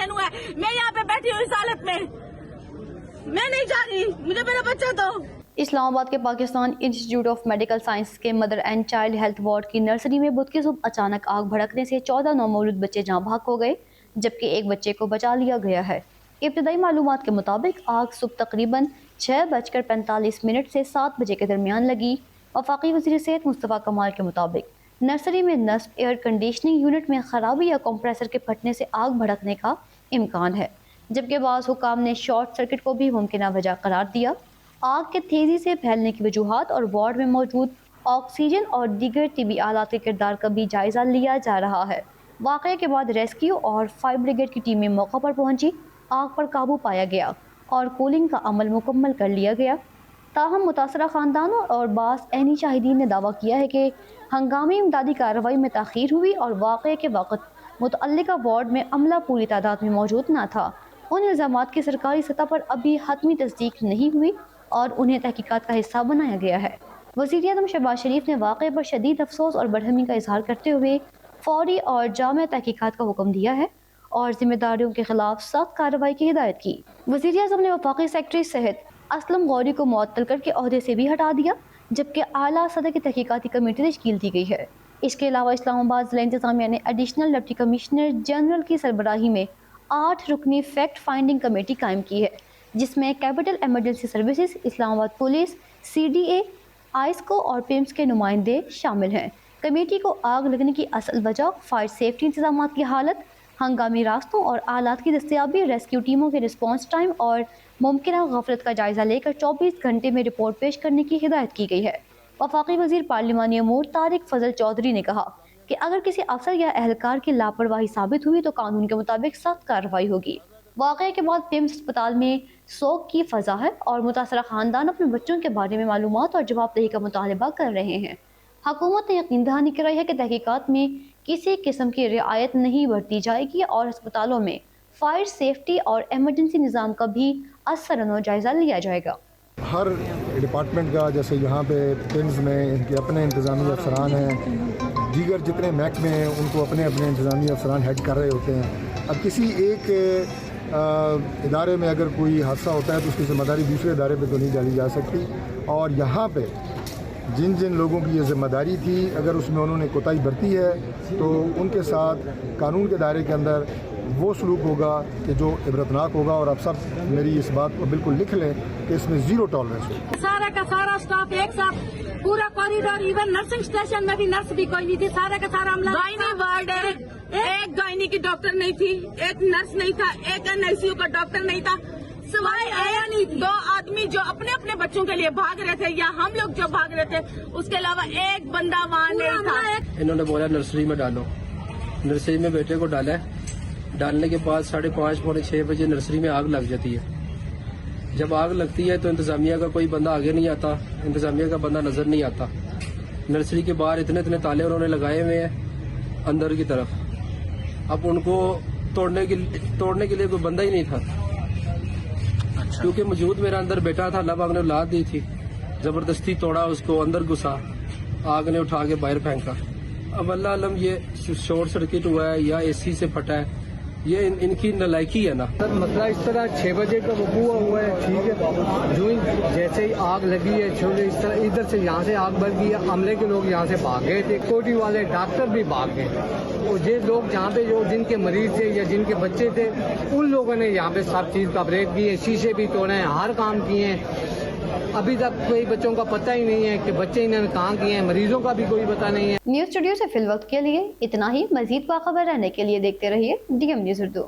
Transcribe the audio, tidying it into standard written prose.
बहनों है। मैं यहाँ पे बैठी हूँ इस हालत में, मैं नहीं जा रही, मुझे मेरा बच्चा दो। इस्लामाबाद के Pakistan institute of medical science के mother and child health ward की नर्सरी में बुध की सुबह अचानक आग भड़कने से 14 नवमौलूद बच्चे जहाँ भाग हो गए, जबकि एक बच्चे को बचा लिया गया है। इब्तदाई मालूमात के मुताबिक आग सुबह तकरीबन 6:45 से 7 बजे के दरमियान लगी। वफाकी वज़ीर सेहत मुस्तफ़ा कमाल के मुताबिक नर्सरी में नस्ब एयर कंडीशनिंग यूनिट में खराबी या कंप्रेसर के फटने से आग भड़कने का इम्कान है, जबकि बाज़ हुकाम ने शॉर्ट सर्किट को भी मुमकिन वजह करार दिया। आग के तेज़ी से फैलने की वजूहात और वार्ड में मौजूद ऑक्सीजन और दीगर तिबी आलात के किरदार का भी जायज़ा लिया जा रहा है। वाक़ये के बाद रेस्क्यू और फायर ब्रिगेड की टीमें मौका पर पहुंची, आग पर काबू पाया गया और कूलिंग का अमल मुकम्मल कर लिया गया। ताहम मुतासरा ख़ानदानों और बाज़ ऐनी शाहिदीन ने दावा किया है कि हंगामी इमदादी कार्रवाई में ताख़ीर हुई और वाक़ये के वक़्त मुतअल्लिका वार्ड में अमला पूरी तादाद में मौजूद न था। उन इल्ज़ामात की सरकारी सतह पर अभी हतमी तस्दीक नहीं हुई और उन्हें तहकीकात का हिस्सा बनाया गया है। वज़ीर-ए-आज़म शहबाज शरीफ ने वाक़ये पर शदीद अफसोस और बरहमी का इजहार करते हुए फौरी और जामे तहकीकात का हुक्म दिया है और जिम्मेदारियों के खिलाफ सख्त कार्रवाई की हिदायत की। वज़ीर-ए-आज़म ने वफाकी सेक्रेटरी सेहत असलम गौरी को मुअत्तल करके ओहदे से भी हटा दिया, जबकि आला सदर की तहकीकाती कमेटी तश्कील दी गई है। इसके अलावा इस्लामाबाद ज़िला इंतज़ामिया ने एडिशनल डिप्टी कमिश्नर जनरल की सरबराही में 8 रुकनी फैक्ट फाइंडिंग कमेटी कायम की है, जिसमें capital emergency services, Islamabad police, CDA, आइस्को और पिम्स के नुमाइंदे शामिल हैं। कमेटी को आग लगने की असल वजह, फायर सेफ्टी इंतजामात की हालत, हंगामी रास्तों और आलात की दस्तयाबी, रेस्क्यू टीमों के रिस्पॉन्स टाइम और मुमकिन गफलत का जायज़ा लेकर 24 घंटे में रिपोर्ट पेश करने की हिदायत की गई है। वफाकी वज़ीर पार्लिमानी अमूर तारिक फजल चौधरी ने कहा कि अगर किसी अफसर या एहलकार की लापरवाही साबित हुई तो कानून के मुताबिक सख्त कार्रवाई होगी। वाक़ये के बाद पिम्स अस्पताल में सोग की फ़ज़ा है और मुतासरा ख़ानदान अपने बच्चों के बारे में मालूमात और जवाबदेही का मुतालबा कर रहे हैं। हुकूमत ने यकीन दहानी कराई है कि तहकीकात में किसी किस्म की रियायत नहीं बरती जाएगी और अस्पतालों में फायर सेफ्टी और एमरजेंसी निज़ाम का भी असरनो जायज़ा लिया जाएगा। हर डिपार्टमेंट का, जैसे यहाँ पे पिम्स में इनके अपने इंतज़ामी अफसरान हैं, दीगर जितने महकमे हैं उनको अपने अपने इंतज़ामी अफसरान हेड कर रहे होते हैं। अब किसी एक इदारे में अगर कोई हादसा होता है तो उसकी ज़िम्मेदारी दूसरे इदारे पे तो नहीं डाली जा सकती, और यहाँ पे जिन जिन लोगों की ये ज़िम्मेदारी थी अगर उसमें उन्होंने कोताही बरती है तो उनके साथ कानून के दायरे के अंदर वो सलूक होगा कि जो इबरतनाक होगा। और आप सब मेरी इस बात को बिल्कुल लिख लें कि इसमें ज़ीरो टॉलरेंस हो। सारा का सारा स्टाफ एक साथ, पूरा कॉरिडोर, इवन नर्सिंग स्टेशन में भी नर्स भी कोई नहीं थी, सारा का सारा अमला। गायनी वार्ड है, एक गायनी की डॉक्टर नहीं थी, एक नर्स नहीं था, एक NICU का डॉक्टर नहीं था, सवाई आया नहीं। 2 आदमी जो अपने अपने बच्चों के लिए भाग रहे थे या हम लोग जो भाग रहे थे, उसके अलावा एक बंदा वहाँ नहीं था। इन्होंने बोला नर्सरी में डालो, नर्सरी में बेटे को डाला। डालने के बाद 5:30 पौने 6 बजे नर्सरी में आग लग जाती है। जब आग लगती है तो इंतजामिया का कोई बंदा आगे नहीं आता, इंतजामिया का बंदा नजर नहीं आता। नर्सरी के बाहर इतने ताले उन्होंने लगाए हुए हैं अंदर की तरफ। अब उनको तोड़ने के लिए कोई बंदा ही नहीं था। अच्छा। क्योंकि मौजूद मेरा अंदर बेटा था, अल्लाह पाक ने औलाद दी थी, जबरदस्ती तोड़ा उसको, अंदर घुसा, आग ने उठा के बाहर फेंका। अब अल्लाह आलम ये शॉर्ट सर्किट हुआ है या AC से फटा है, ये इनकी नालायकी है ना। सर मसला इस तरह 6 बजे का वकूआ हुआ है, ठीक है। जो जैसे ही आग लगी है, छोले इस तरह इधर से यहाँ से आग बढ़ गई है, अमले के लोग यहाँ से भाग गए थे, कोटी वाले डॉक्टर भी भाग गए। और ये लोग जहाँ पे जो जिनके मरीज थे या जिनके बच्चे थे, उन लोगों ने यहाँ पे सब चीज का ब्रेक किए, शीशे भी तोड़े हैं, हर काम किए हैं। अभी तक कोई बच्चों का पता ही नहीं है कि बच्चे इन्होंने कहाँ किए हैं, मरीजों का भी कोई पता नहीं है। न्यूज़ स्टूडियो से फिल वक्त के लिए इतना ही। मजीद बाखबर रहने के लिए देखते रहिए DM न्यूज़ उर्दू।